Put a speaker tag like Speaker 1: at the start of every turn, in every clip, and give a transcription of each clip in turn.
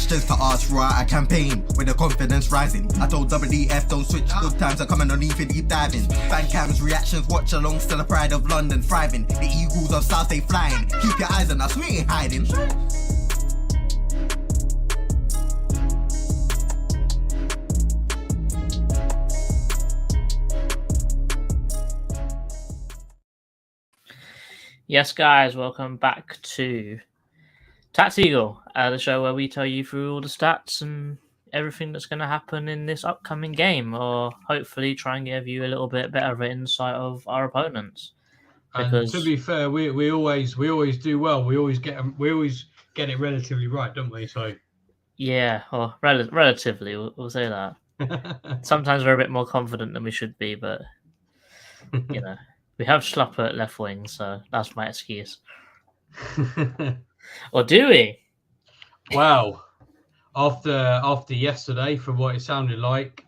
Speaker 1: questions to ask throughout a campaign with the confidence rising. I told WDF don't switch, good times are coming on even deep diving. Fan cams, reactions, watch along, still the pride of London thriving. The Eagles of South, they flying. Keep your eyes on us, we ain't hiding.
Speaker 2: Yes, guys, welcome back to TACT-EAGLE, the show where we tell you through all the stats and everything that's going to happen in this upcoming game, or hopefully try and give you a little bit better of an insight of our opponents.
Speaker 3: Because to be fair, we always do well. We always get it relatively right, don't we? So
Speaker 2: yeah, or relatively, we'll say that. Sometimes we're a bit more confident than we should be, but you know. We have Schlupp at left wing, so that's my excuse. Or do we?
Speaker 3: Wow. After yesterday, from what it sounded like,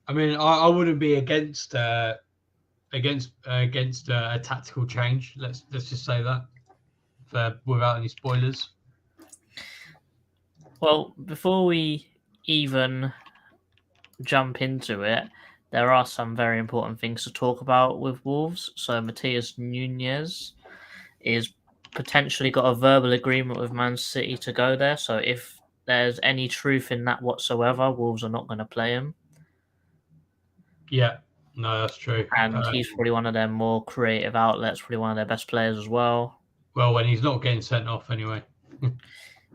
Speaker 3: I mean, I wouldn't be against a tactical change. Let's just say that, without any spoilers.
Speaker 2: Well, before we even jump into it, there are some very important things to talk about with Wolves. So Matheus Nunes is potentially got a verbal agreement with Man City to go there. So if there's any truth in that whatsoever, Wolves are not going to play him.
Speaker 3: Yeah, no, that's true.
Speaker 2: And he's probably one of their more creative outlets, probably one of their best players as well.
Speaker 3: Well, when he's not getting sent off anyway.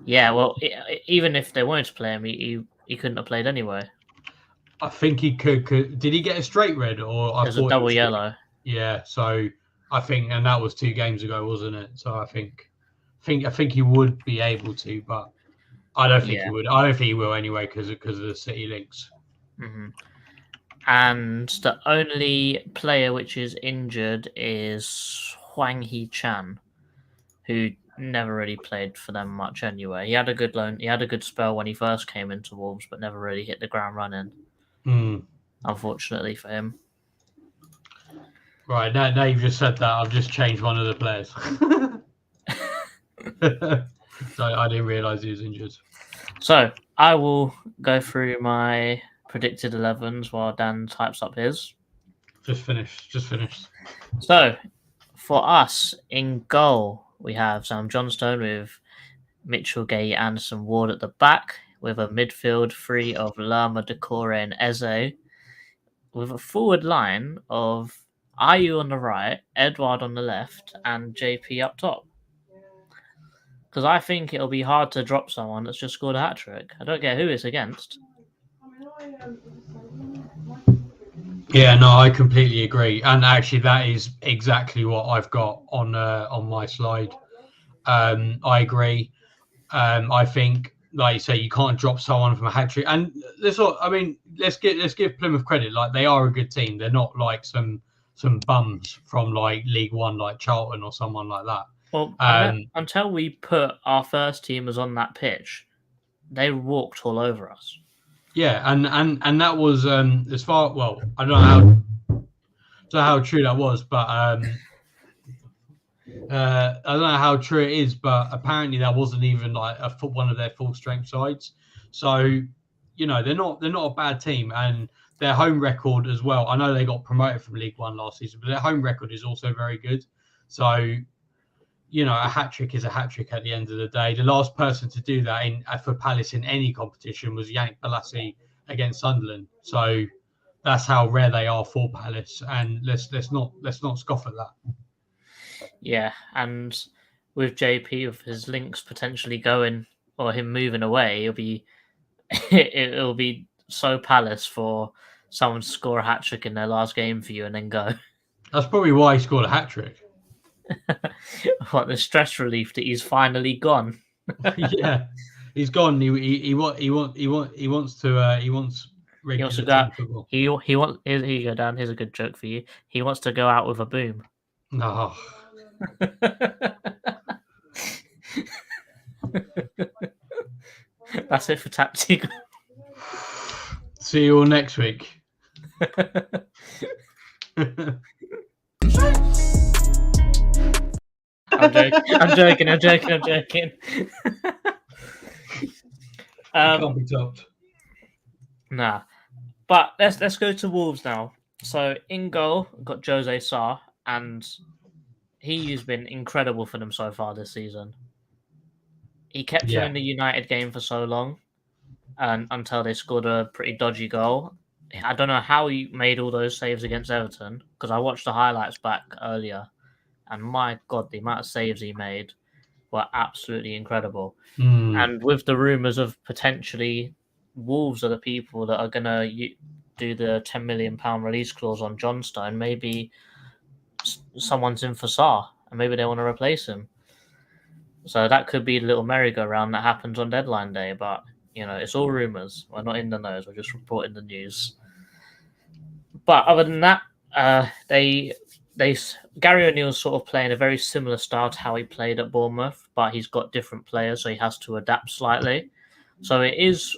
Speaker 2: Yeah, well, even if they wanted to play him, he couldn't have played anyway.
Speaker 3: I think he could. Did he get a straight red or
Speaker 2: there's a double yellow?
Speaker 3: Yeah, so I think, and that was 2 games ago, wasn't it? So I think he would be able to, but I don't think he would. I don't think he will anyway because of the City links.
Speaker 2: Mm-hmm. And the only player which is injured is Hwang Hee-chan, who never really played for them much anyway. He had a good loan. He had a good spell when he first came into Wolves, but never really hit the ground running. Unfortunately for him.
Speaker 3: Right, now you've just said that, I've just changed one of the players. So I didn't realise he was injured.
Speaker 2: So I will go through my predicted 11s while Dan types up his.
Speaker 3: Just finished.
Speaker 2: So for us in goal, we have Sam Johnstone with Mitchell, Gay, Anderson, Ward at the back, with a midfield 3 of Lerma, Decore, and Eze, with a forward line of Ayew on the right, Edouard on the left, and JP up top. Because I think it'll be hard to drop someone that's just scored a hat-trick. I don't care who it's against.
Speaker 3: Yeah, no, I completely agree. And actually, that is exactly what I've got on my slide. I agree. I think, like you say, you can't drop someone from a hat trick. And let's give Plymouth credit. Like, they are a good team. They're not like some bums from like League One, like Charlton or someone like that.
Speaker 2: Well, until we put our first teamers on that pitch, they walked all over us. Yeah,
Speaker 3: and that was as far. Well, I don't know how true that was, but I don't know how true it is, but apparently that wasn't even like one of their full strength sides. So, you know, they're not a bad team, and their home record as well. I know they got promoted from League One last season, but their home record is also very good. So, you know, a hat trick is a hat trick at the end of the day. The last person to do that for Palace in any competition was Yannick Bolasie against Sunderland. So that's how rare they are for Palace, and let's not scoff at that.
Speaker 2: Yeah, and with JP, with his links potentially going or him moving away, it'll be so Palace for someone to score a hat trick in their last game for you and then go.
Speaker 3: That's probably why he scored a hat trick.
Speaker 2: What, the stress relief that he's finally gone?
Speaker 3: Yeah, he's gone. He wants to
Speaker 2: go out. He wants. Here you go, Dan. Here's a good joke for you. He wants to go out with a boom.
Speaker 3: No.
Speaker 2: That's it for TACT-EAGLE.
Speaker 3: See you all next week.
Speaker 2: I'm joking.
Speaker 3: can't be topped.
Speaker 2: Nah. But let's go to Wolves now. So in goal, we've got Jose Sarr, and he's been incredible for them so far this season. He kept him
Speaker 3: Yeah.
Speaker 2: in the United game for so long, and until they scored a pretty dodgy goal. I don't know how he made all those saves against Everton, because I watched the highlights back earlier, and my God, the amount of saves he made were absolutely incredible. And with the rumours of potentially Wolves are the people that are going to do the £10 million release clause on Johnstone, maybe someone's in for Sarr, and maybe they want to replace him. So that could be a little merry-go-round that happens on deadline day, but it's all rumours. We're not in the nose. We're just reporting the news. But other than that, Gary O'Neill's sort of playing a very similar style to how he played at Bournemouth, but he's got different players, so he has to adapt slightly. So it is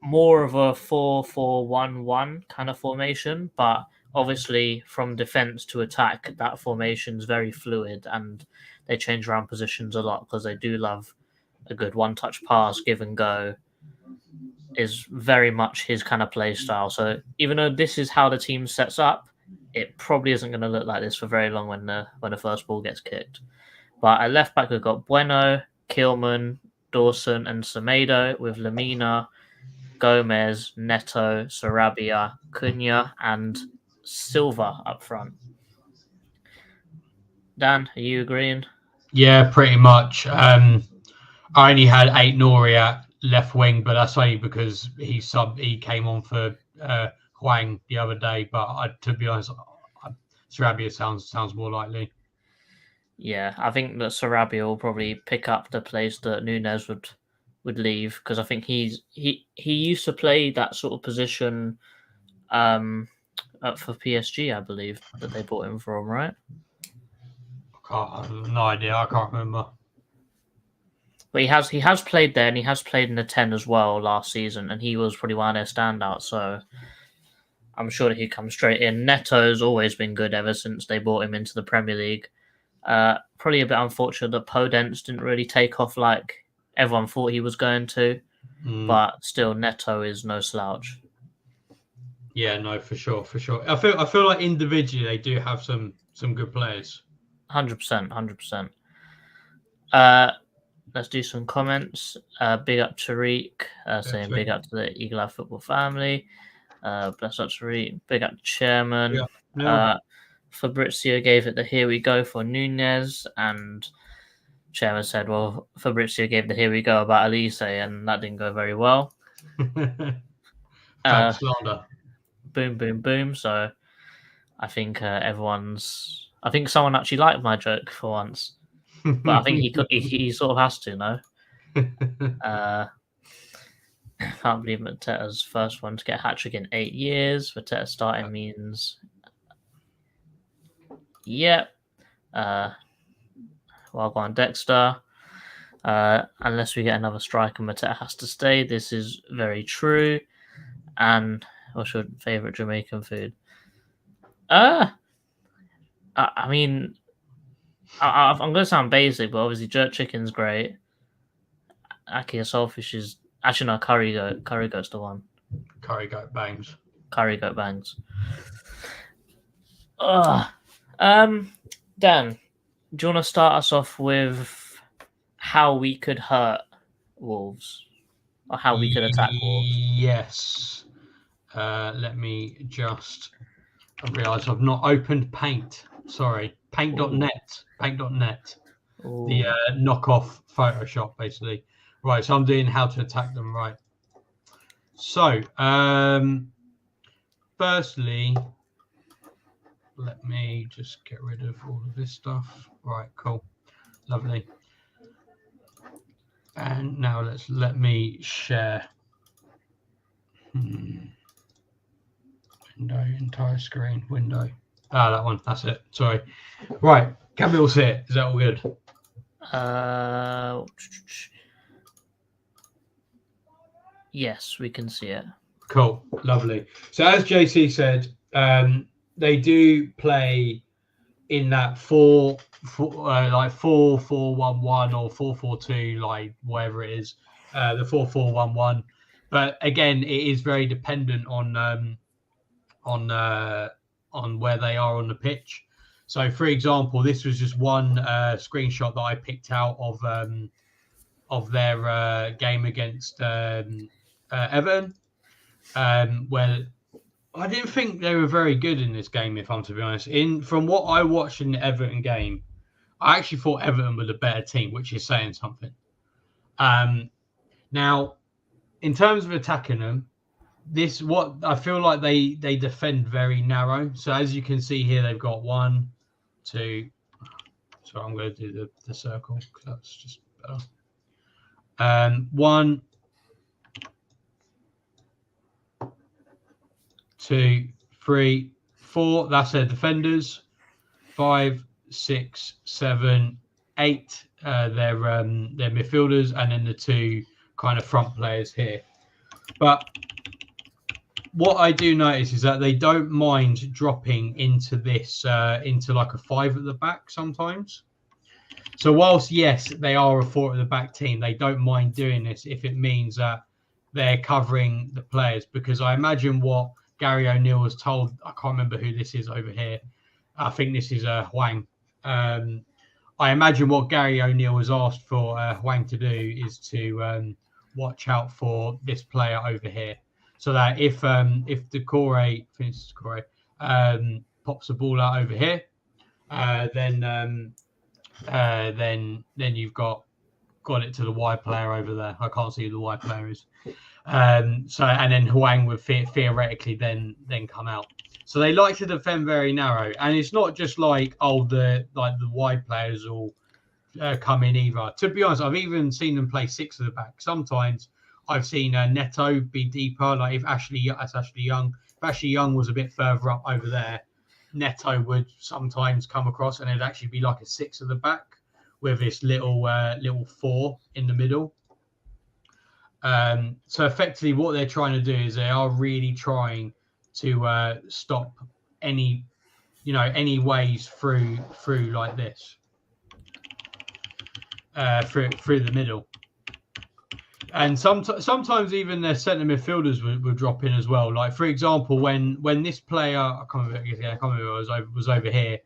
Speaker 2: more of a 4-4-1-1 kind of formation, but obviously from defense to attack, that formation is very fluid, and they change around positions a lot because they do love a good one-touch pass, give and go. Is very much his kind of play style. So even though this is how the team sets up, it probably isn't going to look like this for very long when the first ball gets kicked. But at left back, we've got Bueno, Kilman, Dawson, and Semedo, with Lamina, Gomez, Neto, Sarabia, Cunha, and Silva up front. Dan, are you agreeing?
Speaker 3: Yeah, pretty much. I only had Ait-Nouri at left wing, but that's only because he came on for Hwang the other day. But to be honest, Sarabia sounds more likely.
Speaker 2: Yeah, I think that Sarabia will probably pick up the place that Nunes would leave, because I think he used to play that sort of position for PSG, I believe, that they bought him from, right?
Speaker 3: No idea. I can't remember.
Speaker 2: But he has played there, and he has played in the 10 as well last season, and he was probably one of their standouts. So I'm sure that he comes straight in. Neto's always been good ever since they brought him into the Premier League. Probably a bit unfortunate that Podence didn't really take off like everyone thought he was going to, but still, Neto is no slouch.
Speaker 3: Yeah, no, for sure. I feel like individually they do have some good players.
Speaker 2: 100%. Let's do some comments. Big up Tariq, saying big up to the Eagle Eye football family. Bless up Tariq. Big up the chairman.
Speaker 3: Yeah.
Speaker 2: Fabrizio gave it the here we go for Nunes, and chairman said, well, Fabrizio gave the here we go about Elise, and that didn't go very well.
Speaker 3: Slander.
Speaker 2: Boom. So I think I think someone actually liked my joke for once. But I think he sort of has to, no? Can't believe Mateta's first one to get a hat-trick in 8 years. Mateta starting means... Yep. Well, go on, Dexter. Unless we get another striker, Mateta has to stay. This is very true. And what's your favourite Jamaican food? I mean... I'm going to sound basic, but obviously jerk chicken's great. Aki saltfish is... Actually, no, curry goat. Curry goat's the one.
Speaker 3: Curry goat bangs.
Speaker 2: Curry goat bangs. Dan, do you want to start us off with how we could hurt Wolves? Or how we could attack Wolves?
Speaker 3: Yes. Let me just... I realise I've not opened Paint. Sorry. Paint.net. Paint.net. The knockoff Photoshop, basically. Right, so I'm doing how to attack them, right. So, firstly, let me just get rid of all of this stuff. Right, cool. Lovely. And now let me share. Window, entire screen, window. That one, that's it. Sorry. Right, can we all see it? Is that all good?
Speaker 2: Yes, we can see it.
Speaker 3: Cool, lovely. So as JC said, they do play in that 4-4-1-1 or 4-4-2, like whatever it is. the 4-4-1-1. But again, it is very dependent on where they are on the pitch. So, for example, this was just one screenshot that I picked out of their game against Everton, where I didn't think they were very good in this game, if I'm to be honest. From what I watched in the Everton game, I actually thought Everton were the better team, which is saying something. Now, in terms of attacking them, what I feel like they defend very narrow. So as you can see here, they've got 1, 2. So I'm going to do the circle because that's just better. 1, 2, 3, 4. That's their defenders. 5, 6, 7, 8. Their midfielders, and then the 2 kind of front players here. But what I do notice is that they don't mind dropping into this, into like a 5 at the back sometimes. So whilst, yes, they are a 4 at the back team, they don't mind doing this if it means that they're covering the players. Because I imagine what Gary O'Neill was told, I can't remember who this is over here. I think this is Hwang. I imagine what Gary O'Neill was asked for Hwang to do is to watch out for this player over here. So that if Decore pops the ball out over here, then you've got it to the wide player over there. I can't see who the wide player is. So and then Hwang would theoretically then come out. So they like to defend very narrow, and it's not just like the wide players will come in either. To be honest, I've even seen them play 6 at the back. Sometimes I've seen Neto be deeper. Like if Ashley Young was a bit further up over there, Neto would sometimes come across, and it'd actually be like a 6 at the back with this little 4 in the middle. So effectively, what they're trying to do is they are really trying to stop any ways through like this, through the middle. And sometimes even their centre midfielders would drop in as well. Like for example, when this player, I can't remember was over here,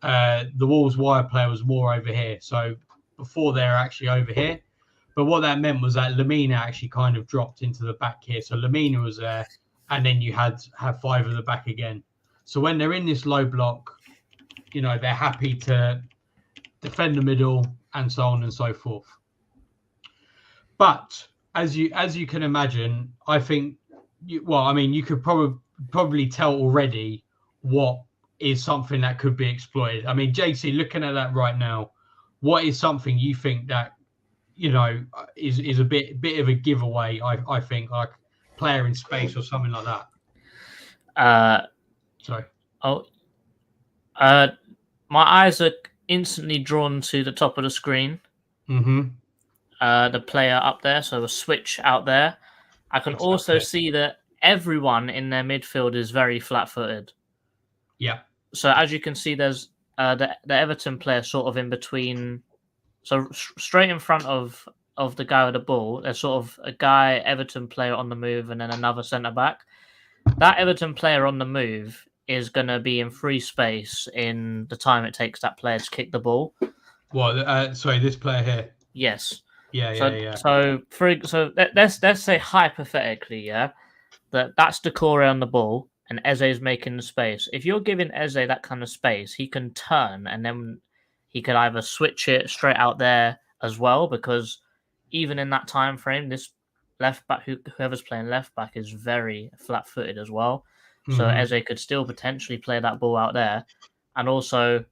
Speaker 3: the Wolves wide player was more over here. So before they're actually over here. But what that meant was that Lamina actually kind of dropped into the back here. So Lamina was there, and then you have 5 at the back again. So when they're in this low block, they're happy to defend the middle and so on and so forth. But as you can imagine, I think, you could probably tell already what is something that could be exploited. I mean, JC, looking at that right now, what is something you think that is a bit of a giveaway? I think like player in space or something like that. Sorry.
Speaker 2: My eyes are instantly drawn to the top of the screen.
Speaker 3: Mm-hmm.
Speaker 2: The player up there, so a switch out there. I can also see that everyone in their midfield is very flat-footed.
Speaker 3: Yeah.
Speaker 2: So as you can see, there's the Everton player sort of in between. So straight in front of the guy with the ball, there's sort of a guy, Everton player on the move, and then another centre-back. That Everton player on the move is going to be in free space in the time it takes that player to kick the ball.
Speaker 3: Well, sorry, this player here.
Speaker 2: Yes.
Speaker 3: Yeah.
Speaker 2: So let's say hypothetically, that's Decore on the ball and Eze is making the space. If you're giving Eze that kind of space, he can turn and then he could either switch it straight out there as well, because even in that time frame, this left back, whoever's playing left back, is very flat-footed as well. Mm-hmm. So Eze could still potentially play that ball out there, and also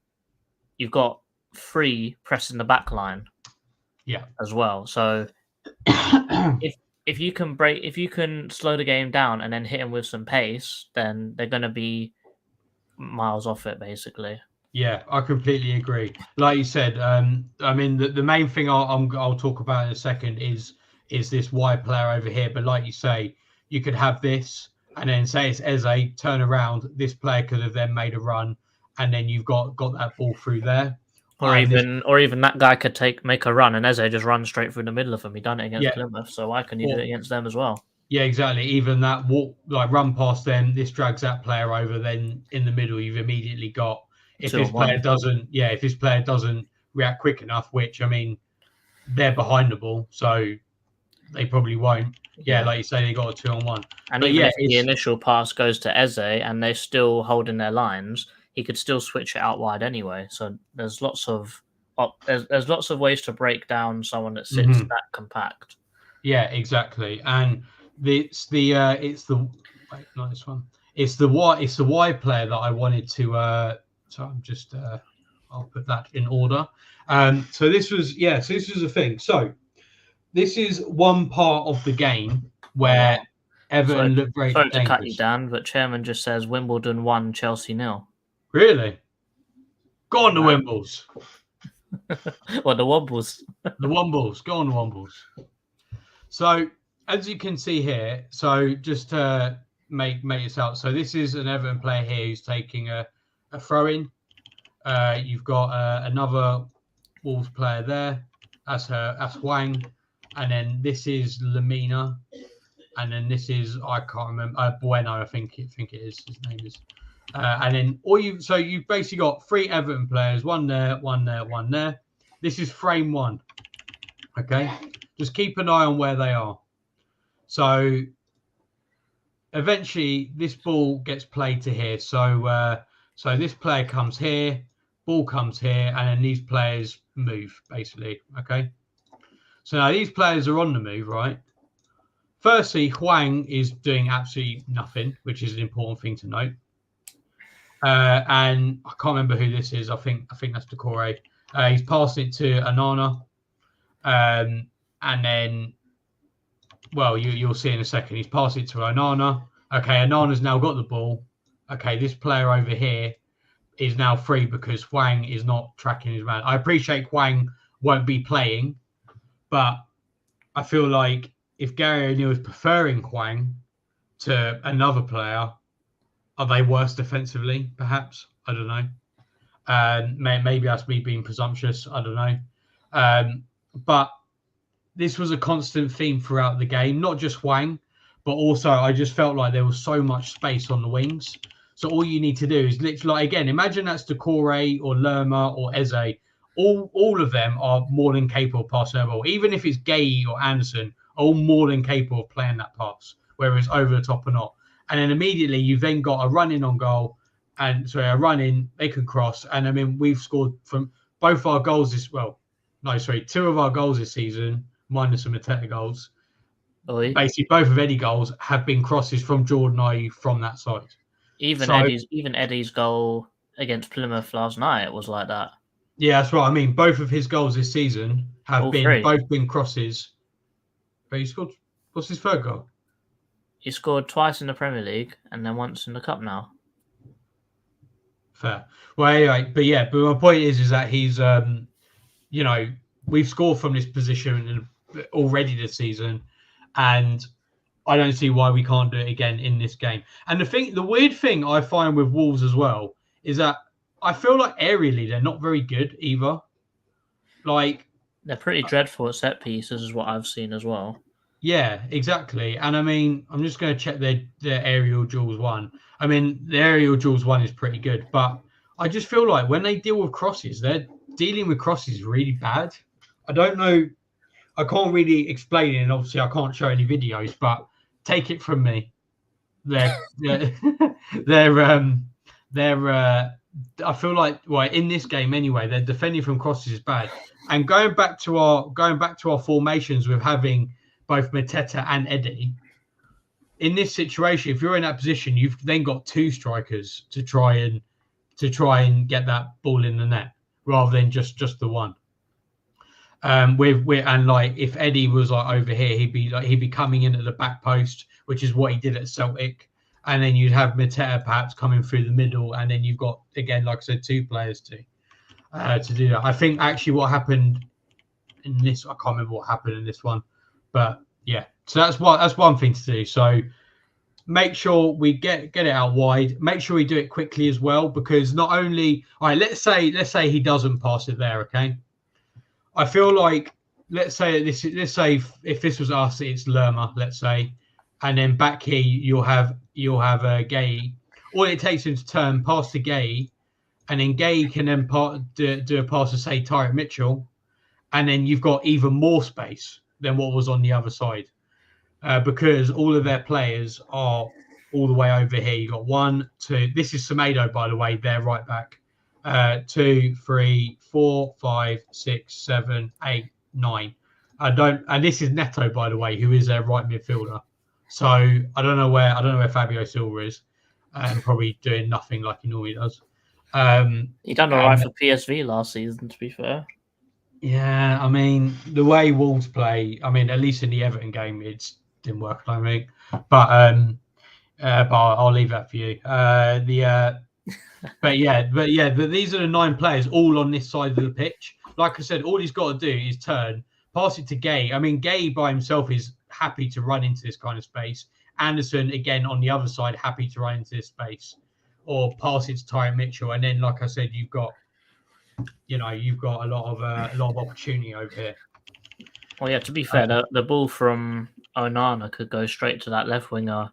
Speaker 2: you've got 3 pressing the back line.
Speaker 3: Yeah,
Speaker 2: as well. So if you can slow the game down and then hit them with some pace, then they're going to be miles off it, basically.
Speaker 3: Yeah, I completely agree. Like you said, I mean the main thing I'll talk about in a second is this wide player over here. But like you say, you could have this, and then say it's Eze, turn around. This player could have then made a run, and then you've got that ball through there.
Speaker 2: Or even that guy could make a run and Eze just run straight through the middle of them. He done it against Plymouth, so why can you do it against them as well?
Speaker 3: Yeah, exactly. Even that walk, like run past them, this drags that player over. Then in the middle, you've immediately got if this player doesn't react quick enough, which I mean, they're behind the ball, so they probably won't. Yeah, like you say, they got a 2-on-1.
Speaker 2: And even if the initial pass goes to Eze and they're still holding their lines, he could still switch it out wide anyway. So there's lots of ways to break down someone that sits that compact.
Speaker 3: Yeah, exactly. And it's the wide player that I wanted to. So I'm just I'll put that in order. So this was a thing. So this is one part of the game where Everton looked very dangerous.
Speaker 2: Sorry to cut you down, but Chairman just says Wimbledon 1, Chelsea 0.
Speaker 3: Really? Go on the Wimbles.
Speaker 2: Well, the Wombles.
Speaker 3: The Wombles. Go on the Wombles. So as you can see here, so just to make this out. So this is an Everton player here who's taking a throw-in. You've got another Wolves player there. That's Wang. And then this is Lamina, and then this is I can't remember Bueno. I think it is his name is. And then you've basically got 3 Everton players, one there, one there, one there. This is frame 1. Okay, just keep an eye on where they are. So eventually this ball gets played to here. So this player comes here, ball comes here, and then these players move basically. Okay. So now these players are on the move, right? Firstly, Huang is doing absolutely nothing, which is an important thing to note. And I can't remember who this is. I think that's Decore. He's passed it to Anana. And then, well, you'll see in a second. He's passed it to Anana. Okay, Anana's now got the ball. Okay, this player over here is now free because Huang is not tracking his man. I appreciate Huang won't be playing, but I feel like if Gary O'Neill is preferring Huang to another player, are they worse defensively? Perhaps. I don't know. Maybe that's me being presumptuous. I don't know. But this was a constant theme throughout the game, not just Huang, but also I just felt like there was so much space on the wings. So all you need to do is literally, like, again, imagine that's Decore or Lerma or Eze. All of them are more than capable of passing the ball. Even if it's Gay or Anderson, all more than capable of playing that pass, whether it's over the top or not. And then immediately you've then got a run in on goal, and a run in, they can cross. And I mean, we've scored from both our goals two of our goals this season, minus the Mateta goals. Basically, both of Eddie goals have been crosses from Jordan Ayew from that side.
Speaker 2: Even Eddie's goal against Plymouth last night was like that.
Speaker 3: Yeah, that's right. I mean, both of his goals this season have been crosses. But he scored. What's his third goal?
Speaker 2: He scored twice in the Premier League and then once in the Cup now.
Speaker 3: Fair. Well, anyway, but my point is that he's, we've scored from this position already this season, and I don't see why we can't do it again in this game. And the weird thing I find with Wolves as well is that I feel like aerially they're not very good either. Like,
Speaker 2: they're pretty dreadful at set pieces, is what I've seen as well.
Speaker 3: Yeah, exactly. And I mean, I'm just going to check their aerial duels 1. I mean, the aerial duels 1 is pretty good, but I just feel like when they deal with crosses, they're dealing with crosses really bad. I don't know. I can't really explain it, and obviously I can't show any videos, but take it from me. I feel like, well, in this game anyway, they're defending from crosses is bad. And going back to our formations with having both Mateta and Eddie, in this situation, if you're in that position, you've then got 2 strikers to try and get that ball in the net rather than just the one. If Eddie was like over here, he'd be coming in at the back post, which is what he did at Celtic, and then you'd have Mateta perhaps coming through the middle, and then you've got, again, like I said, 2 players to do that. I think actually what happened in this, I can't remember what happened in this one, but yeah. So that's one thing to do. So make sure we get it out wide. Make sure we do it quickly as well, because not only, all right, let's say he doesn't pass it there, okay? I feel like let's say if this was us, it's Lerma, let's say, and then back here you'll have a Gay. All it takes him to turn, pass to Gay, and then Gay can then do a pass to say Tyrant Mitchell, and then you've got even more space than what was on the other side, because all of their players are all the way over here. You got 1, 2. This is Semedo, by the way. They're right back. 2, 3, 4, 5, 6, 7, 8, 9. And this is Neto, by the way, who is their right midfielder. So I don't know where Fabio Silva is, probably doing nothing like he normally does.
Speaker 2: He done all right for PSV last season, to be fair.
Speaker 3: Yeah, I mean, the way Wolves play, I mean, at least in the Everton game, it didn't work, I think. But I'll leave that for you. But these are the 9 players all on this side of the pitch. Like I said, all he's got to do is turn, pass it to Gay. I mean, Gay by himself is happy to run into this kind of space. Anderson, again, on the other side, happy to run into this space, or pass it to Tyrant Mitchell. And then, like I said, you've got a lot of opportunity over here.
Speaker 2: Well, yeah, to be fair, the ball from Onana could go straight to that left winger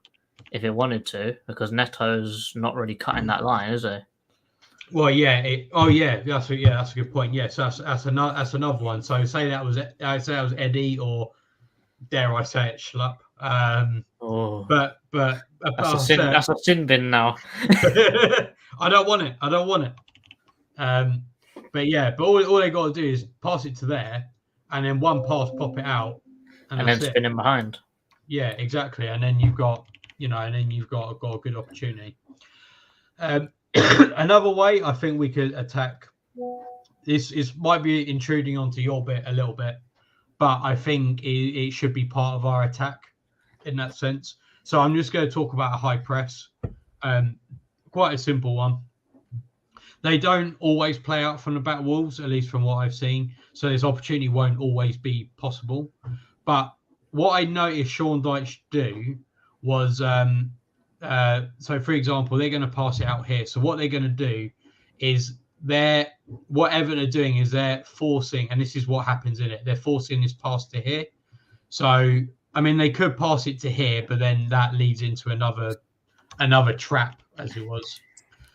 Speaker 2: if it wanted to, because Neto's not really cutting that line, is he?
Speaker 3: Well, yeah. That's a good point. Yes, that's another one. So say that was Eddie, or dare I say it, Schlupp. But
Speaker 2: that's a sin bin now.
Speaker 3: I don't want it. But all they got to do is pass it to there, and then one pass, pop it out,
Speaker 2: and then spin him behind.
Speaker 3: Yeah, exactly. And then you've got a good opportunity. Another way I think we could attack this might be intruding onto your bit a little bit, but I think it should be part of our attack in that sense. So I'm just going to talk about a high press. Quite a simple one. They don't always play out from the back Wolves, at least from what I've seen. So this opportunity won't always be possible. But what I noticed Sean Dyche do was, so for example, they're going to pass it out here. So what they're going to do is whatever they're doing is they're forcing, and this is what happens in it. They're forcing this pass to here. So, I mean, they could pass it to here, but then that leads into another trap, as it was.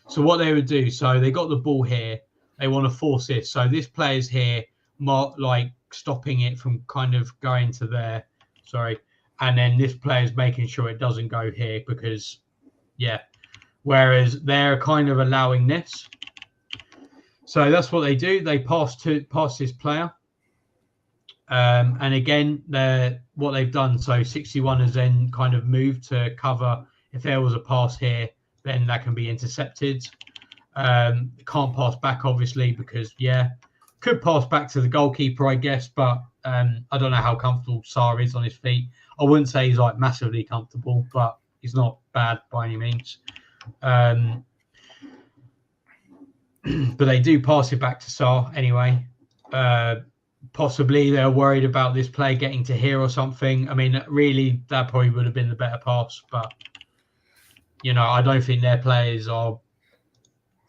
Speaker 3: So what they would do, so they got the ball here, they want to force this. So this player's here, like stopping it from kind of going to there. Sorry. And then this player's making sure it doesn't go here because, whereas they're kind of allowing this. So that's what they do. They pass this player. And again, what they've done, so 61 has then kind of moved to cover. If there was a pass here, then that can be intercepted. Can't pass back, obviously, because, could pass back to the goalkeeper, I guess, but I don't know how comfortable Sarr is on his feet. I wouldn't say he's like massively comfortable, but he's not bad by any means. But they do pass it back to Sarr anyway. Possibly they're worried about this play getting to here or something. I mean, really, that probably would have been the better pass, but I don't think their players are.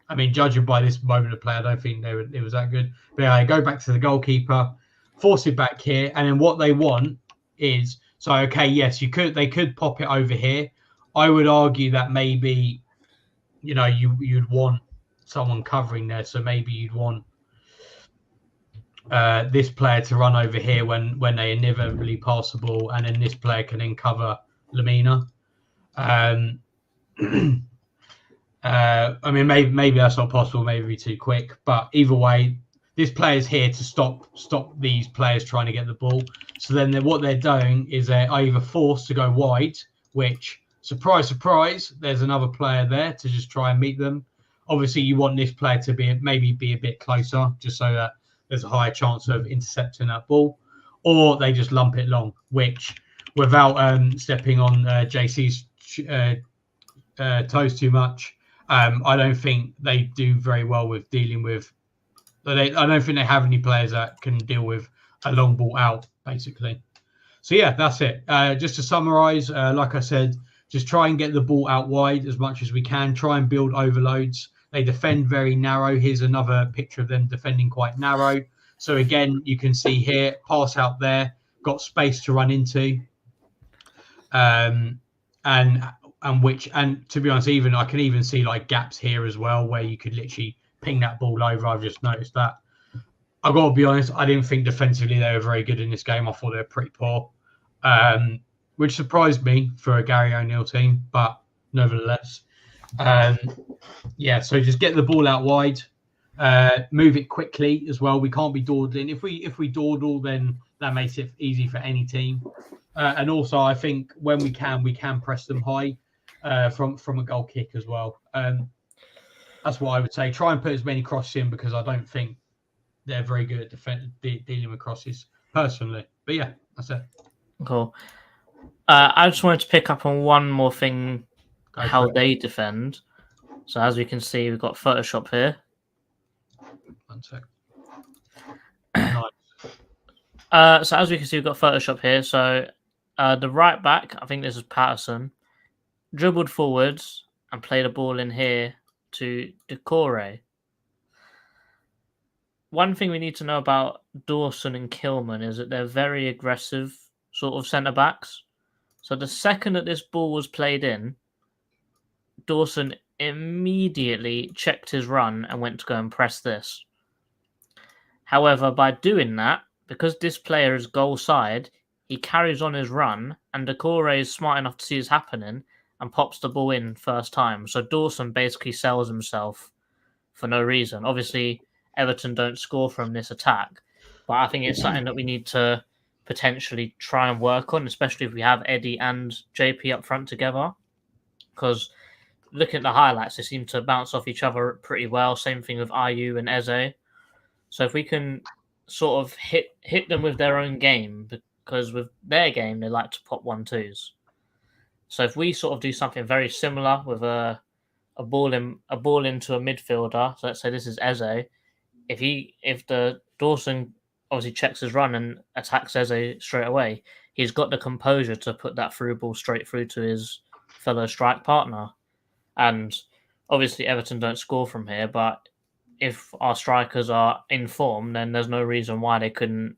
Speaker 3: I mean, judging by this moment of play, I don't think it was that good. But I go back to the goalkeeper, force it back here, and then what they want is yes, they could pop it over here. I would argue that maybe, you'd want someone covering there, so maybe you'd want this player to run over here when they inevitably pass the ball, and then this player can then cover Lamina. I mean, maybe that's not possible. Maybe too quick. But either way, this player's here to stop these players trying to get the ball. So then what they're doing is they're either forced to go wide, which, surprise, surprise, there's another player there to just try and meet them. Obviously, you want this player to maybe be a bit closer, just so that there's a higher chance of intercepting that ball. Or they just lump it long, which, without stepping on JC's toes too much, I don't think they do very well with dealing with. I don't think they have any players that can deal with a long ball out, basically. So that's it. Just to summarise, like I said, Just try and get the ball out wide as much as we can. Try and build overloads. They defend very narrow. Here's another picture of them defending quite narrow. So again, you can see here, pass out there, got space to run into. And to be honest, even I can even see like gaps here as well where you could literally ping that ball over. I've just noticed that. I've got to be honest, I didn't think defensively they were very good in this game. I thought they were pretty poor, which surprised me for a Gary O'Neill team, but nevertheless. Yeah, so just get the ball out wide, move it quickly as well. We can't be dawdling. If we dawdle, then that makes it easy for any team. And also, I think when we can press them high from a goal kick as well. That's what I would say. Try and put as many crosses in because I don't think they're very good at dealing with crosses personally. But yeah, that's it.
Speaker 2: Cool. I just wanted to pick up on one more thing, how they defend. So as we can see, we've got Photoshop here.
Speaker 3: 1 sec.
Speaker 2: Nice. So as we can see, we've got Photoshop here. So the right back, I think this is Patterson, dribbled forwards and played a ball in here to Decore. One thing we need to know about Dawson and Kilman is that they're very aggressive sort of centre-backs. So the second that this ball was played in, Dawson immediately checked his run and went to go and press this. However, by doing that, because this player is goal side, he carries on his run and Decore is smart enough to see this happening and pops the ball in first time. So Dawson basically sells himself for no reason. Obviously, Everton don't score from this attack, but I think it's something that we need to potentially try and work on, especially if we have Eddie and JP up front together. Because looking at the highlights, they seem to bounce off each other pretty well. Same thing with Ayew and Eze. So if we can sort of hit them with their own game, because with their game they like to pop 1-2s. So if we sort of do something very similar with a ball into a midfielder, so let's say this is Eze. If the Dawson obviously checks his run and attacks Eze straight away, he's got the composure to put that through ball straight through to his fellow strike partner. And obviously Everton don't score from here, but if our strikers are in form, then there's no reason why they couldn't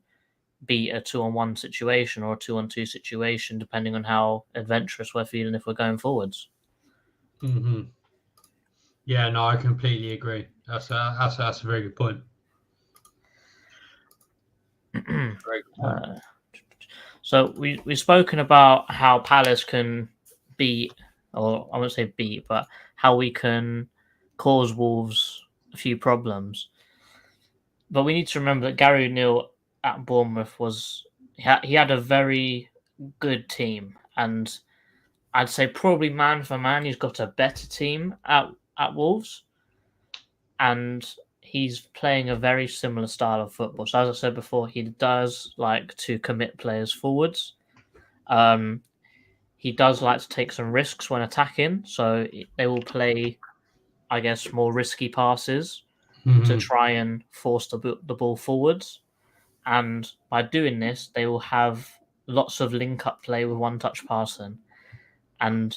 Speaker 2: beat a 2-on-1 situation or a 2-on-2 situation, depending on how adventurous we're feeling if we're going forwards.
Speaker 3: Mm-hmm. Yeah, no, I completely agree. That's a very good point. Very good point.
Speaker 2: So we've spoken about how Palace can beat, or I won't say beat, but how we can cause Wolves a few problems. But we need to remember that Gary O'Neill at Bournemouth he had a very good team, and I'd say probably man for man, he's got a better team at Wolves, and he's playing a very similar style of football. So as I said before, he does like to commit players forwards. He does like to take some risks when attacking, so they will play, I guess, more risky passes to try and force the ball forwards. And by doing this, they will have lots of link-up play with one-touch passing. And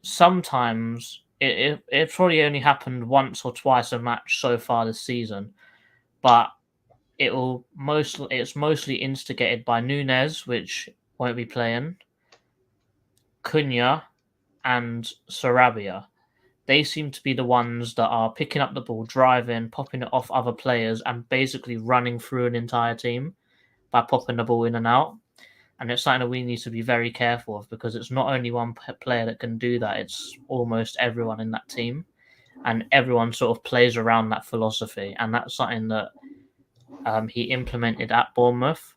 Speaker 2: sometimes it probably only happened once or twice a match so far this season, but it's mostly instigated by Núñez, which won't be playing, Cunha, and Sarabia. They seem to be the ones that are picking up the ball, driving, popping it off other players, and basically running through an entire team by popping the ball in and out. And it's something that we need to be very careful of, because it's not only one player that can do that, it's almost everyone in that team. And everyone sort of plays around that philosophy. And that's something that he implemented at Bournemouth.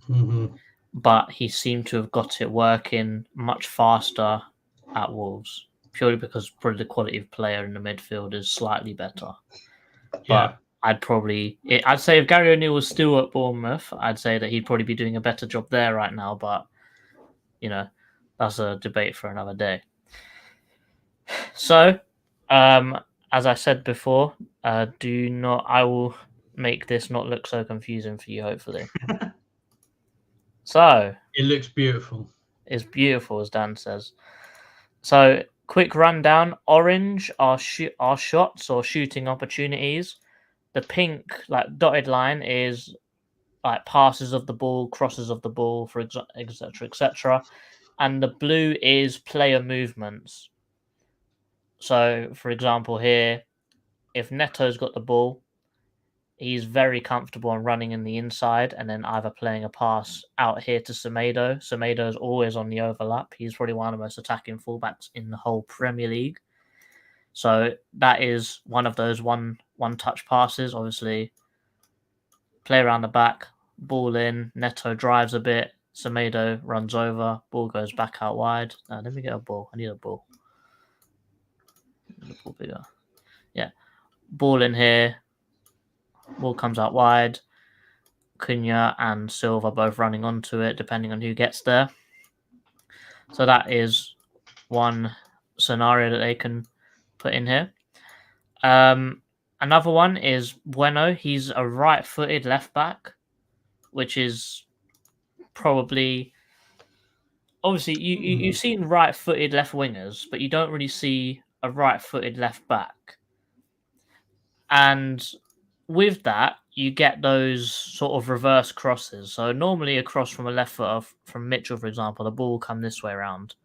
Speaker 3: Mm-hmm.
Speaker 2: But he seemed to have got it working much faster at Wolves, purely because probably the quality of player in the midfield is slightly better.
Speaker 3: Yeah.
Speaker 2: But I'd say if Gary O'Neill was still at Bournemouth, I'd say that he'd probably be doing a better job there right now. But, that's a debate for another day. So, as I said before, I will make this not look so confusing for you, hopefully. So.
Speaker 3: It looks beautiful.
Speaker 2: It's beautiful, as Dan says. So quick rundown: orange are shots or shooting opportunities. The pink, like dotted line, is like passes of the ball, crosses of the ball, for etc., etc. And the blue is player movements. So, for example, here, if Neto's got the ball, he's very comfortable on running in the inside and then either playing a pass out here to Semedo. Semedo's always on the overlap. He's probably one of the most attacking fullbacks in the whole Premier League. So that is one of those one touch passes. Obviously, play around the back, ball in, Neto drives a bit, Semedo runs over, ball goes back out wide. Let me get a ball. I need a ball. The ball bigger. Yeah. Ball in here. Ball comes out wide. Cunha and Silva both running onto it, depending on who gets there. So that is one scenario that they can put in here. Another one is Bueno. He's a right-footed left back, which is probably obviously you've seen right-footed left wingers, but you don't really see a right-footed left back. And with that, you get those sort of reverse crosses. So normally a cross from a left foot from Mitchell, for example, the ball will come this way around.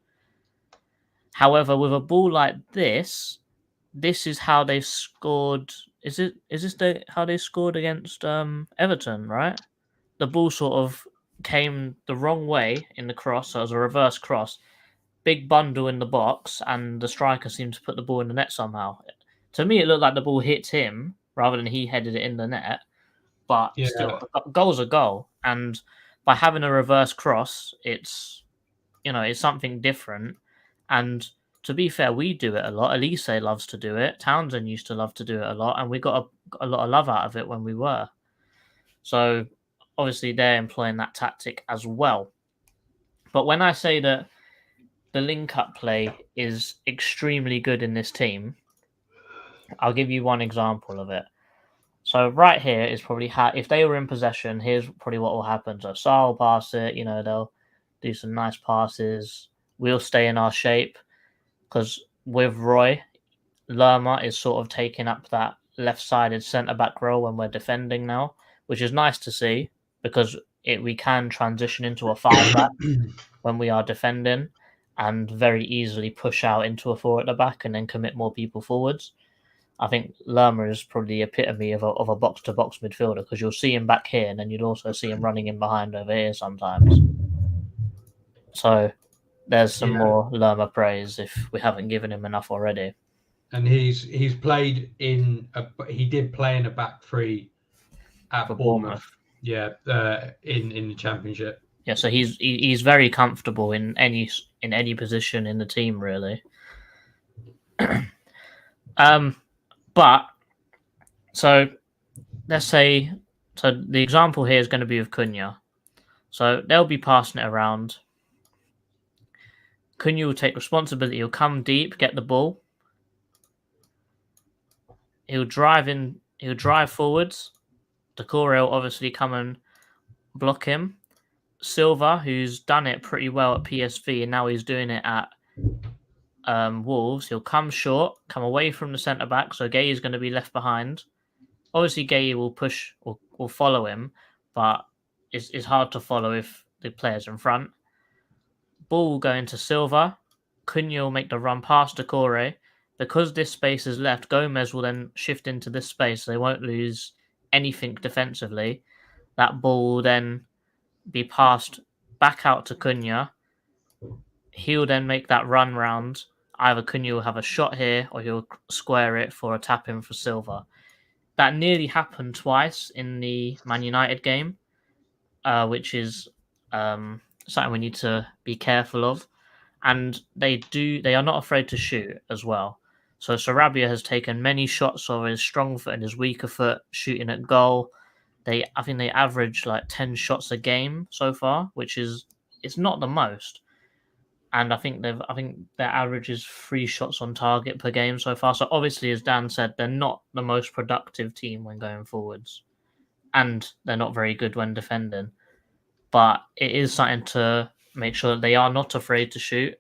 Speaker 2: However, with a ball like this is how they scored. Is this how they scored against Everton, right? The ball sort of came the wrong way in the cross, so it was a reverse cross. Big bundle in the box, and the striker seemed to put the ball in the net somehow. To me, it looked like the ball hit him rather than he headed it in the net. But still, a goal's a goal, and by having a reverse cross, it's something different. And to be fair, we do it a lot. Elise loves to do it. Townsend used to love to do it a lot, and we got a lot of love out of it when we were. So obviously, they're employing that tactic as well. But when I say that the link-up play is extremely good in this team, I'll give you one example of it. So right here is probably if they were in possession, here's probably what will happen. So Saul will pass it, they'll do some nice passes. We'll stay in our shape because with Roy, Lerma is sort of taking up that left-sided centre-back role when we're defending now, which is nice to see because we can transition into a 5-back when we are defending and very easily push out into a 4 at the back and then commit more people forwards. I think Lerma is probably the epitome of a box-to-box midfielder because you'll see him back here and then you'll also see him running in behind over here sometimes. So there's some more Lerma praise if we haven't given him enough already.
Speaker 3: And he's played he did play in a back three at Bournemouth. Yeah, in the Championship.
Speaker 2: Yeah, so he's very comfortable in any position in the team, really. But so let's say the example here is going to be with Cunha. So they'll be passing it around. Cunha will take responsibility. He'll come deep, get the ball. He'll drive in. He'll drive forwards. Decore will obviously come and block him. Silva, who's done it pretty well at PSV, and now he's doing it at Wolves. He'll come short, come away from the centre back. So Gay is going to be left behind. Obviously, Gay will push or will follow him, but it's hard to follow if the player's in front. Ball will go into Silva. Cunha will make the run past Decore. Because this space is left, Gomez will then shift into this space. They won't lose anything defensively. That ball will then be passed back out to Cunha. He'll then make that run round. Either Cunha will have a shot here or he'll square it for a tap in for Silva. That nearly happened twice in the Man United game, which is something we need to be careful of. And they are not afraid to shoot as well. So Sarabia has taken many shots of his strong foot and his weaker foot shooting at goal. I think they average like 10 shots a game so far, which it's not the most. And I think their average is 3 shots on target per game so far. So obviously, as Dan said, they're not the most productive team when going forwards. And they're not very good when defending. But it is something to make sure that they are not afraid to shoot.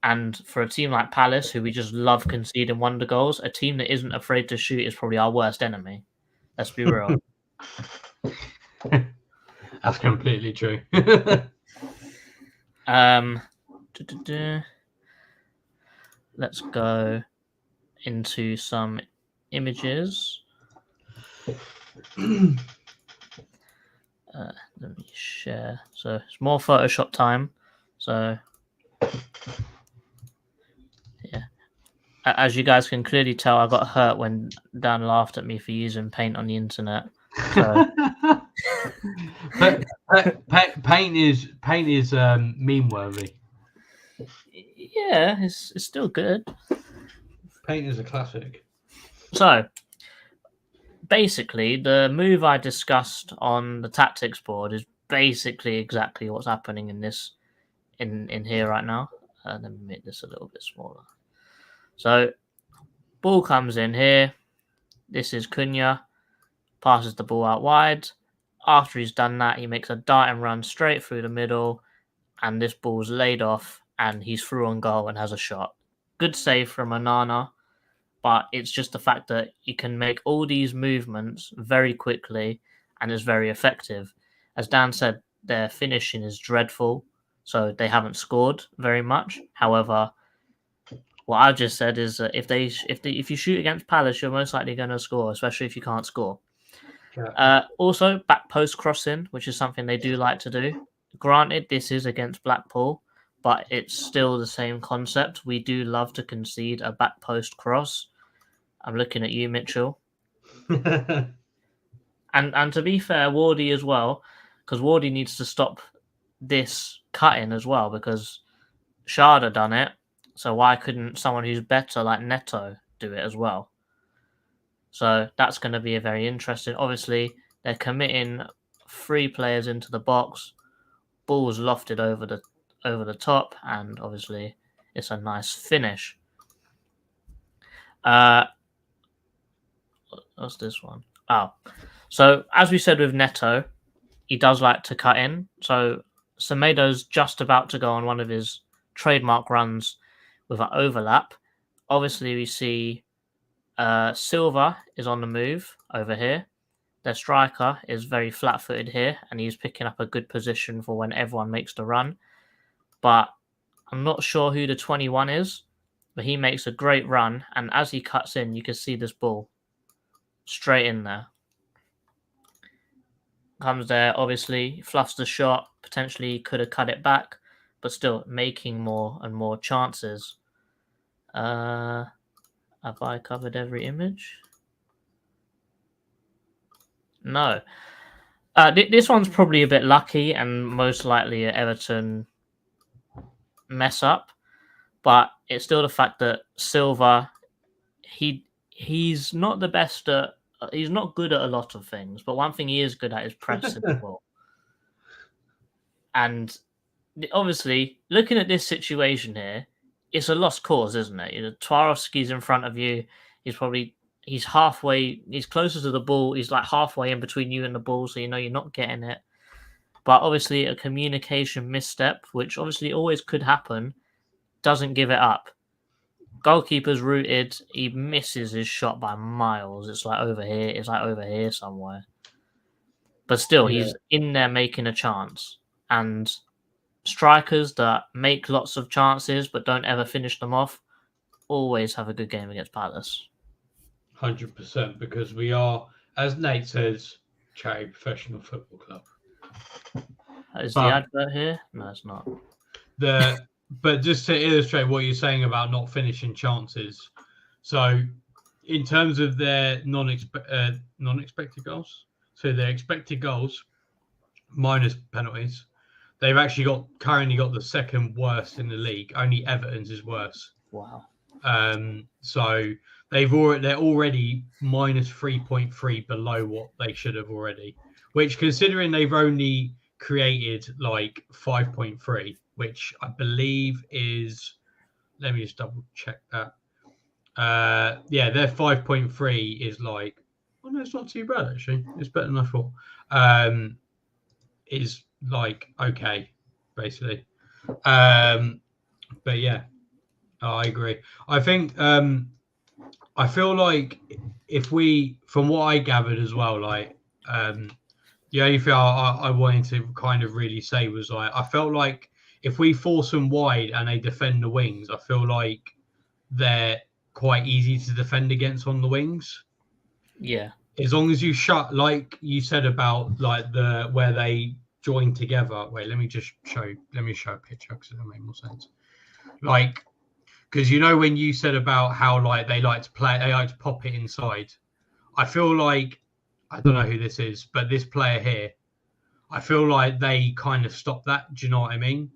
Speaker 2: And for a team like Palace, who we just love conceding wonder goals, a team that isn't afraid to shoot is probably our worst enemy. Let's be real.
Speaker 3: That's completely true.
Speaker 2: Let's go into some images. Let me share. So it's more Photoshop time. So yeah, as you guys can clearly tell, I got hurt when Dan laughed at me for using paint on the internet. So
Speaker 3: but paint is meme worthy.
Speaker 2: Yeah, it's still good.
Speaker 3: Paint is a classic.
Speaker 2: So basically, the move I discussed on the tactics board is basically exactly what's happening in this in here right now. Let me make this a little bit smaller. So ball comes in here. This is Cunha, passes the ball out wide. After he's done that, he makes a dart and run straight through the middle, and this ball's laid off, and he's through on goal and has a shot. Good save from Onana, but it's just the fact that you can make all these movements very quickly and it's very effective. As Dan said, their finishing is dreadful, so they haven't scored very much. However, what I've just said is that if you shoot against Palace, you're most likely going to score, especially if you can't score.
Speaker 3: Yeah.
Speaker 2: Also, back post crossing, which is something they do like to do. Granted, this is against Blackpool, but it's still the same concept. We do love to concede a back post cross. I'm looking at you, Mitchell. And to be fair, Wardy as well, because Wardy needs to stop this cutting as well, because Sharda done it. So why couldn't someone who's better like Neto do it as well? So that's going to be a very interesting. Obviously, they're committing 3 players into the box. Ball's lofted over the top, and obviously it's a nice finish. What's this one? Oh, so as we said with Neto, he does like to cut in. So Semedo's just about to go on one of his trademark runs with an overlap. Obviously, we see Silva is on the move over here. Their striker is very flat-footed here, and he's picking up a good position for when everyone makes the run. But I'm not sure who the 21 is, but he makes a great run, and as he cuts in, you can see this ball straight in there. Comes there, obviously, fluffs the shot, potentially could have cut it back, but still making more and more chances. Have I covered every image? No. This one's probably a bit lucky and most likely an Everton mess up, but it's still the fact that Silva, he's not the best at, he's not good at a lot of things, but one thing he is good at is pressing the ball. And obviously, looking at this situation here, it's a lost cause, isn't it? You know, Swarovski's in front of you. He's halfway, he's closer to the ball. He's like halfway in between you and the ball, so you know you're not getting it. But obviously, a communication misstep, which obviously always could happen, doesn't give it up. Goalkeeper's rooted. He misses his shot by miles. It's like over here. It's like over here somewhere. But still, he's in there making a chance. And strikers that make lots of chances but don't ever finish them off always have a good game against Palace.
Speaker 3: 100%, because we are, as Nate says, charity professional football club.
Speaker 2: Is the advert here? No, it's not.
Speaker 3: But just to illustrate what you're saying about not finishing chances, so in terms of their non-expected goals, so their expected goals minus penalties, they've actually currently got the second worst in the league. Only Everton's is worse.
Speaker 2: Wow.
Speaker 3: So they're already minus 3.3 below what they should have already, which, considering they've only created like 5.3, which I believe is, let me just double check that. Their 5.3 is like, oh no, it's not too bad actually. It's better than I thought. Is like okay, basically. But yeah, I agree. I think I feel like if we, from what I gathered as well, like the only thing I wanted to kind of really say was like I felt like if we force them wide and they defend the wings, I feel like they're quite easy to defend against on the wings.
Speaker 2: Yeah.
Speaker 3: As long as you shut, like you said about like the where they join together. Wait, let me show a picture because it'll make more sense. Like, because you know when you said about how like they like to pop it inside. I feel like I don't know who this is, but this player here, I feel like they kind of stopped that. Do you know what I mean?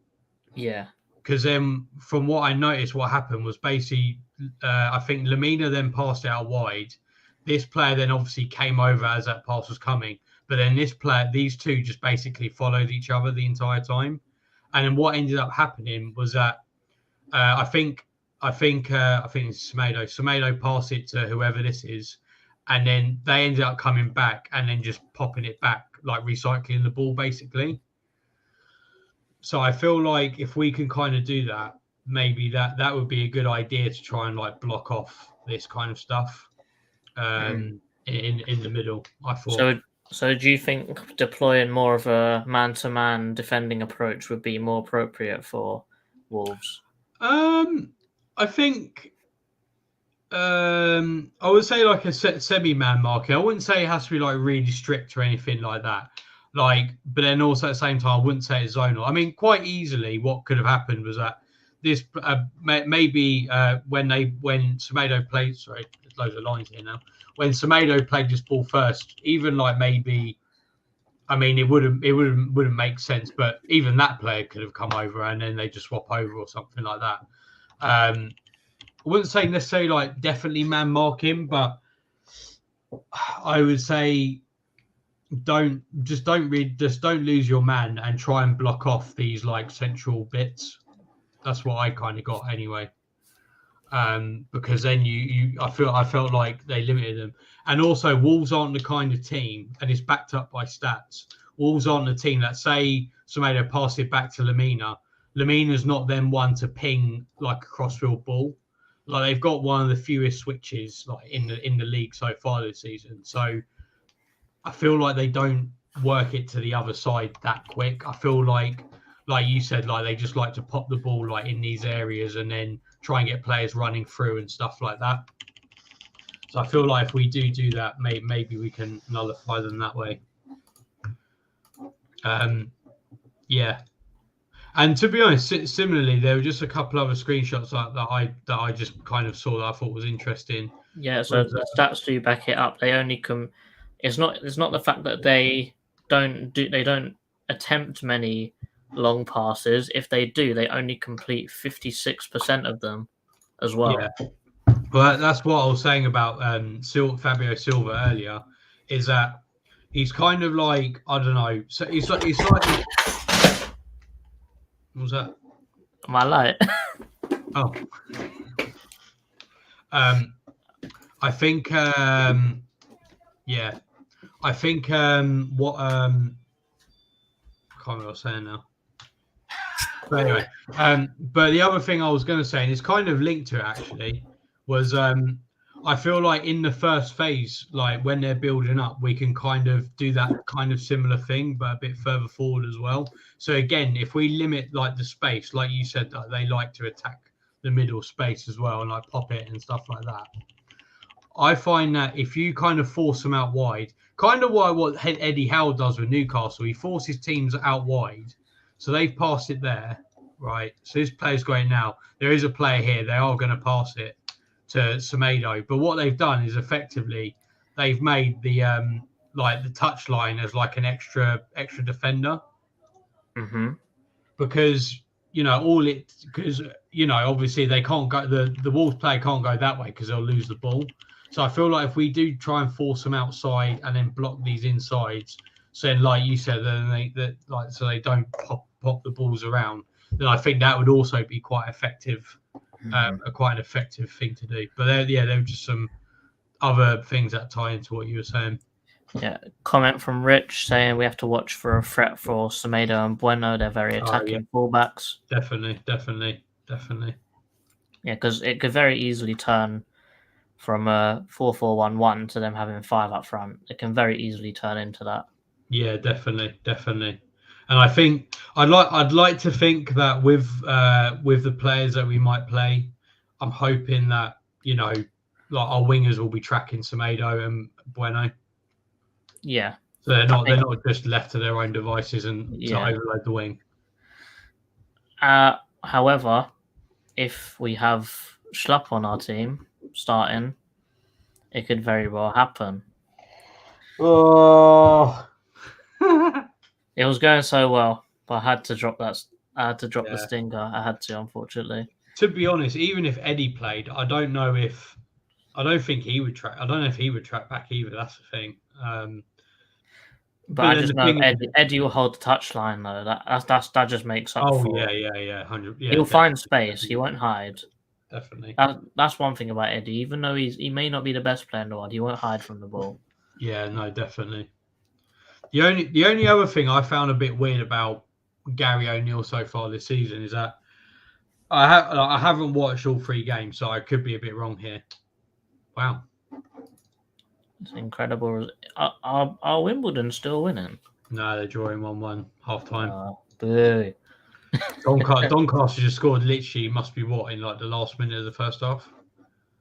Speaker 2: Yeah.
Speaker 3: Because then, from what I noticed, what happened was basically, I think Lamina then passed it out wide. This player then obviously came over as that pass was coming, but then these two just basically followed each other the entire time. And then what ended up happening was that I think it's Semedo. Semedo passed it to whoever this is, and then they ended up coming back and then just popping it back, like recycling the ball basically. So I feel like if we can kind of do that, maybe that would be a good idea to try and like block off this kind of stuff in the middle. I thought.
Speaker 2: So do you think deploying more of a man-to-man defending approach would be more appropriate for Wolves?
Speaker 3: I think I would say like a semi-man marking. I wouldn't say it has to be like really strict or anything like that. Like, but then also at the same time, I wouldn't say it's zonal. I mean, quite easily, what could have happened was that this maybe when Semedo played. Sorry, there's loads of lines here now. When Semedo played this ball first, even like maybe, I mean, it wouldn't make sense, but even that player could have come over and then they just swap over or something like that. I wouldn't say necessarily like definitely man mark him, but I would say don't lose your man and try and block off these like central bits. That's what I kind of got anyway. Because then I felt like they limited them, and also Wolves aren't the kind of team, and it's backed up by stats. Wolves aren't the team that say Semedo passed it back to Lamina. Lamina's not then one to ping like a crossfield ball. Like they've got one of the fewest switches like in the league so far this season. So I feel like they don't work it to the other side that quick. I feel like you said, like they just like to pop the ball like in these areas and then try and get players running through and stuff like that. So I feel like if we do that, maybe we can nullify them that way. Yeah. And to be honest, similarly, there were just a couple other screenshots that I just kind of saw that I thought was interesting.
Speaker 2: Yeah, so the stats do back it up. They only come. It's not the fact that they don't attempt many long passes. If they do, they only complete 56% of them as well.
Speaker 3: Yeah. Well, that's what I was saying about Fabio Silva earlier, is that he's kind of like, I don't know. So he's like what was that?
Speaker 2: Am I light?
Speaker 3: Oh. I think yeah. I think what I can't remember what I was saying now. But anyway, but the other thing I was going to say, and it's kind of linked to it actually, was I feel like in the first phase, like when they're building up, we can kind of do that kind of similar thing, but a bit further forward as well. So again, if we limit like the space, like you said, that they like to attack the middle space as well and like pop it and stuff like that. I find that if you kind of force them out wide, kind of what Eddie Howe does with Newcastle, he forces teams out wide. So they've passed it there, right? So this player's going now. There is a player here. They are going to pass it to Semedo. But what they've done is effectively they've made the like the touch line as like an extra defender.
Speaker 2: Mm-hmm.
Speaker 3: Because obviously they can't go. The Wolves player can't go that way because they'll lose the ball. So I feel like if we do try and force them outside and then block these insides, so then, like you said, so they don't pop the balls around, then I think that would also be quite effective, quite an effective thing to do. But there were just some other things that tie into what you were saying.
Speaker 2: Yeah, comment from Rich saying we have to watch for a threat for Semedo and Bueno. They're very attacking fullbacks.
Speaker 3: Definitely.
Speaker 2: Yeah, because it could very easily turn from a 4-4-1-1 to them having 5 up front. It can very easily turn into that.
Speaker 3: Yeah, definitely. And I think I'd like to think that with the players that we might play, I'm hoping that like our wingers will be tracking Semedo and Bueno,
Speaker 2: Yeah.
Speaker 3: so they're not just left to their own devices and to
Speaker 2: Yeah.
Speaker 3: overload the wing.
Speaker 2: However, if we have Schlupp on our team starting, it could very well happen.
Speaker 3: Oh.
Speaker 2: It was going so well, but I had to drop that. I had to drop the
Speaker 3: Yeah.
Speaker 2: stinger. I had to, unfortunately.
Speaker 3: To be honest, even if Eddie played, I don't think he would track. I don't know if he would track back either. That's the thing.
Speaker 2: But I
Speaker 3: then
Speaker 2: just
Speaker 3: the
Speaker 2: know
Speaker 3: thing is-
Speaker 2: Eddie will hold the touchline though. That just makes up
Speaker 3: Oh
Speaker 2: for.
Speaker 3: yeah, 100. Yeah,
Speaker 2: He'll find
Speaker 3: definitely.
Speaker 2: space. He won't hide.
Speaker 3: Definitely.
Speaker 2: That's one thing about Eddie. Even though he may not be the best player in the world, he won't hide from the ball.
Speaker 3: Yeah, no, definitely. The only other thing I found a bit weird about Gary O'Neill so far this season is that I haven't watched all 3 games, so I could be a bit wrong here. Wow.
Speaker 2: It's incredible. Are Wimbledon still winning?
Speaker 3: No, they're drawing 1-1 half time.
Speaker 2: Boo.
Speaker 3: Doncaster just scored literally must be what in like the last minute of the first half.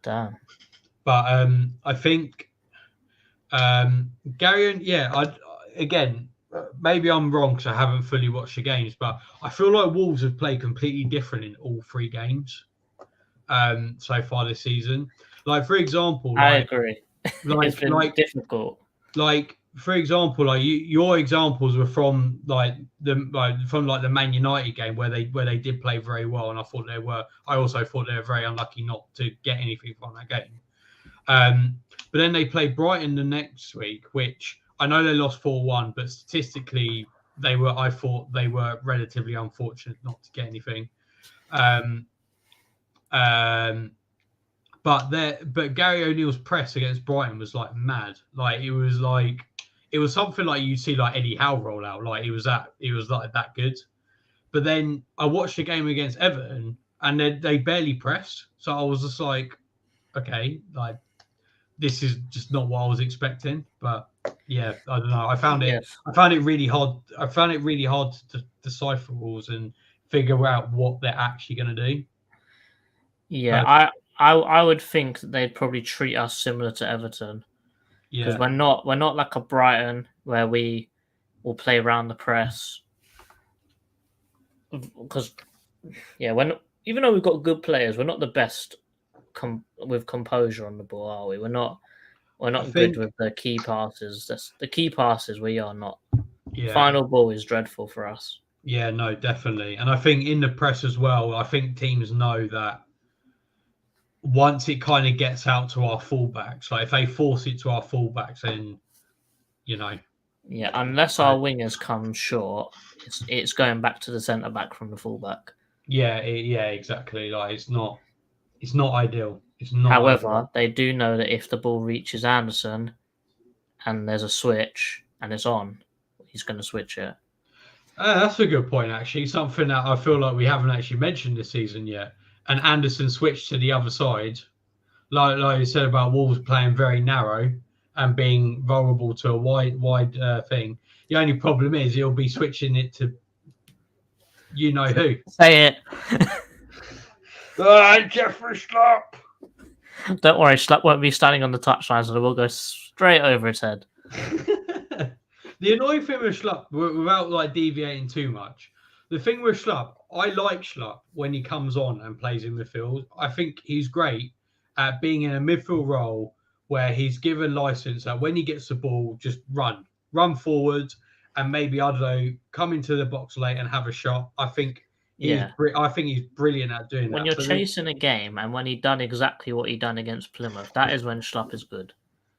Speaker 2: Damn.
Speaker 3: But I think Gary, again, maybe I'm wrong because I haven't fully watched the games, but I feel like Wolves have played completely different in all 3 games so far this season. Like for example,
Speaker 2: I agree.
Speaker 3: Like,
Speaker 2: It's been difficult.
Speaker 3: Like for example, like your examples were from the Man United game where they did play very well, and I also thought they were very unlucky not to get anything from that game. But then they played Brighton the next week, which I know they lost 4-1, but statistically I thought they were relatively unfortunate not to get anything. But Gary O'Neill's press against Brighton was like mad. Like it was something like you see like Eddie Howe roll out. Like it was like that good. But then I watched the game against Everton and they barely pressed. So I was just like, okay, like this is just not what I was expecting. But yeah, I don't know. I found it really hard. I found it really hard to decipher rules and figure out what they're actually going to do.
Speaker 2: Yeah, I would think that they'd probably treat us similar to Everton. Because we're not like a Brighton where we will play around the press. Because even though we've got good players, we're not the best with composure on the ball, are we? We're not good with the key passes. The key passes we are not.
Speaker 3: Yeah.
Speaker 2: Final ball is dreadful for us.
Speaker 3: Yeah, no, definitely. And I think in the press as well, I think teams know that once it kind of gets out to our fullbacks, like if they force it to our fullbacks, then
Speaker 2: Yeah, unless our wingers come short, it's going back to the centre back from the fullback.
Speaker 3: Yeah, exactly. Like it's not ideal. It's not.
Speaker 2: However,
Speaker 3: ideal.
Speaker 2: They do know that if the ball reaches Anderson and there's a switch and it's on, he's going to switch it.
Speaker 3: That's a good point, actually. Something that I feel like we haven't actually mentioned this season yet. And Anderson switched to the other side, like you said about Wolves playing very narrow and being vulnerable to a wide thing. The only problem is he'll be switching it to you know who.
Speaker 2: Say it.
Speaker 3: Jeffrey Schlupp.
Speaker 2: Don't worry, Schlupp won't be standing on the touchline, so the ball goes straight over his head.
Speaker 3: The annoying thing with Schlupp, without like deviating too much, the thing with Schlupp, I like Schlupp when he comes on and plays in midfield. I think he's great at being in a midfield role where he's given license that when he gets the ball, just run forward, and maybe I don't know, come into the box late and have a shot. I think he's brilliant at doing that.
Speaker 2: When you're chasing a game and when he done exactly what he done against Plymouth, that is when Schlupp is good.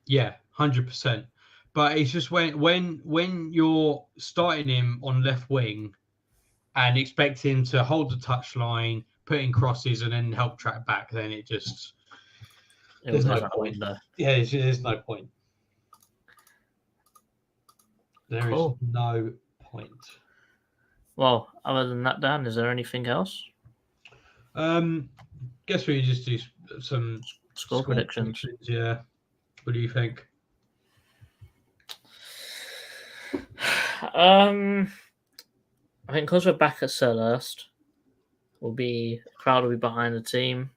Speaker 3: Yeah, 100%. But it's just when you're starting him on left wing and expect him to hold the touchline, put in crosses, and then help track back, then there's no point. Yeah, there's no point. There is no point.
Speaker 2: Well, other than that, Dan, is there anything else?
Speaker 3: Guess we just do some
Speaker 2: Score predictions.
Speaker 3: Yeah. What do you think?
Speaker 2: I think because we're back at Selhurst, crowd will be behind the team.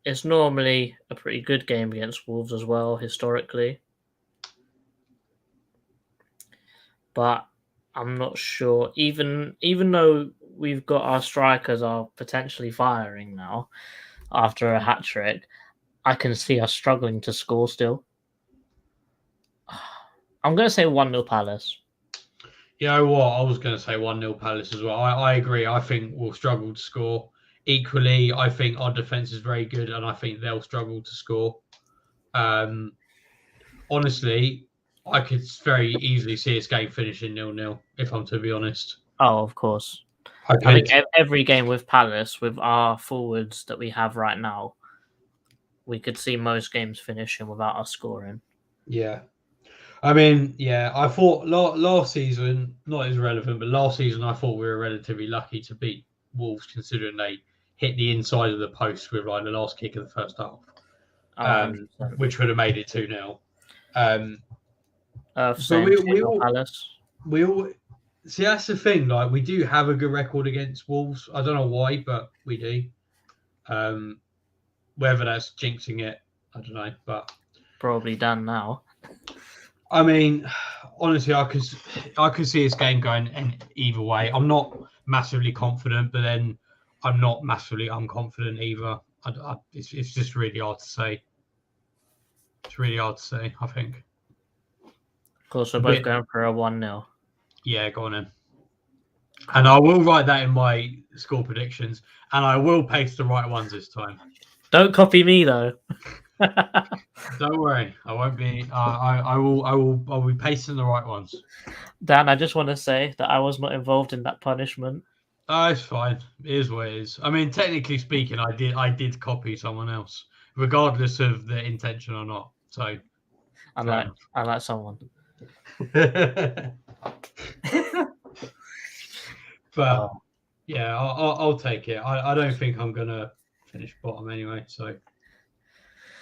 Speaker 2: It's normally a pretty good game against Wolves as well, historically. But I'm not sure. Even though we've got our strikers are potentially firing now after a hat trick, I can see us struggling to score still. I'm going to say 1-0 Palace.
Speaker 3: You know what? I was going to say 1-0 Palace as well. I agree. I think we'll struggle to score. Equally, I think our defence is very good, and I think they'll struggle to score. Honestly, I could very easily see this game finishing 0-0, if I'm to be honest.
Speaker 2: Oh, of course.
Speaker 3: I
Speaker 2: think every game with Palace, with our forwards that we have right now, we could see most games finishing without us scoring.
Speaker 3: Yeah. I mean, yeah, I thought last season, not as relevant, but last season I thought we were relatively lucky to beat Wolves, considering they hit the inside of the post with like the last kick of the first half, which would have made it 2-0.
Speaker 2: So we
Speaker 3: all see, that's the thing. Like, we do have a good record against Wolves. I don't know why, but we do. Whether that's jinxing it, I don't know, but
Speaker 2: probably done now.
Speaker 3: I mean, honestly, I could see this game going either way. I'm not massively confident, but then I'm not massively unconfident either. It's just really hard to say. It's really hard to say, I think.
Speaker 2: Of course, we're both going for a 1-0.
Speaker 3: Yeah, go on then. And I will write that in my score predictions, and I will paste the right ones this time.
Speaker 2: Don't copy me though.
Speaker 3: Don't worry, I won't be. I'll be pasting the right ones.
Speaker 2: Dan, I just want to say that I was not involved in that punishment.
Speaker 3: Oh, it's fine. It is what it is. I mean, technically speaking, I did copy someone else, regardless of the intention or not. So,
Speaker 2: I like someone.
Speaker 3: But yeah, I'll take it. I don't think I'm gonna finish bottom anyway. So,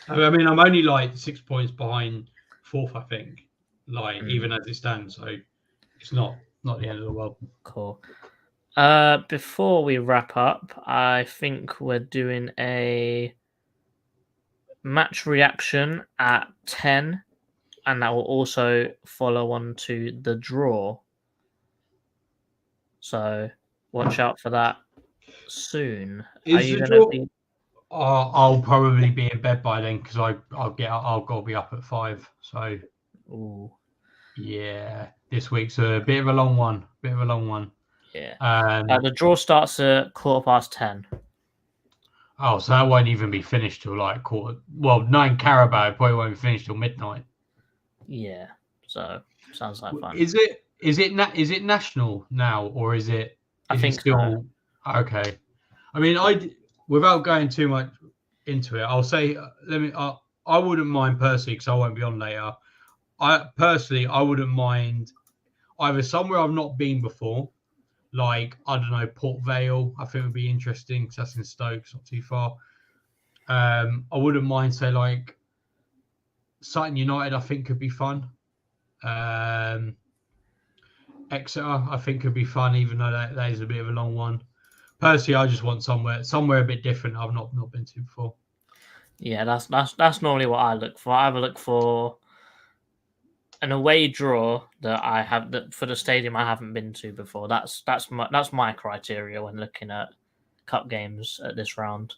Speaker 3: I mean, I'm only like 6 points behind fourth, I think. Like, even as it stands, so it's not the end of the world.
Speaker 2: Cool. Before we wrap up, I think we're doing a match reaction at 10, and that will also follow on to the draw. So watch out for that soon.
Speaker 3: I'll probably be in bed by then because I'll go be up at 5. So, yeah, this week's a bit of a long one.
Speaker 2: Yeah. The draw starts at 10:15.
Speaker 3: Oh, so that won't even be finished till like 9 Carabao probably won't be finished till midnight.
Speaker 2: Yeah. So sounds like fun.
Speaker 3: Is it national now, or is it?
Speaker 2: I think still
Speaker 3: so. Okay. I mean, without going too much into it, I'll say I wouldn't mind personally because I won't be on later. I wouldn't mind either somewhere I've not been before, like, I don't know, Port Vale. I think would be interesting because that's in Stoke, it's not too far. I wouldn't mind, say, like Sutton United. I think could be fun. Exeter, I think could be fun, even though that is a bit of a long one. Personally, I just want somewhere a bit different I've not been to before.
Speaker 2: Yeah, that's normally what I look for. I either look for an away draw for the stadium I haven't been to before. That's my criteria when looking at cup games at this round.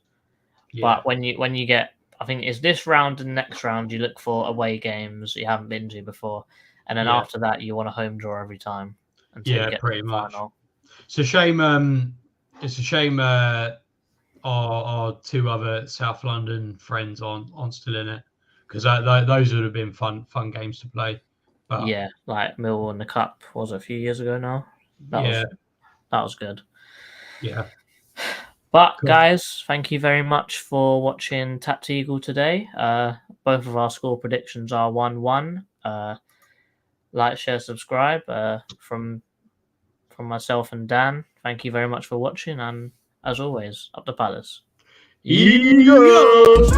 Speaker 2: Yeah. But when you get, I think it's this round and next round, you look for away games you haven't been to before, and then after that you want a home draw every time.
Speaker 3: Yeah, pretty much. Final. It's a shame. It's a shame. Our 2 other South London friends aren't still in it, because those would have been fun games to play. But,
Speaker 2: yeah, like Millwall in the Cup was a few years ago now. That was good.
Speaker 3: Yeah.
Speaker 2: But guys, thank you very much for watching TACT-EAGLE today. Both of our score predictions are 1-1. Like, share, subscribe. From myself and Dan, thank you very much for watching, and As always, up the Palace.
Speaker 3: Eagles!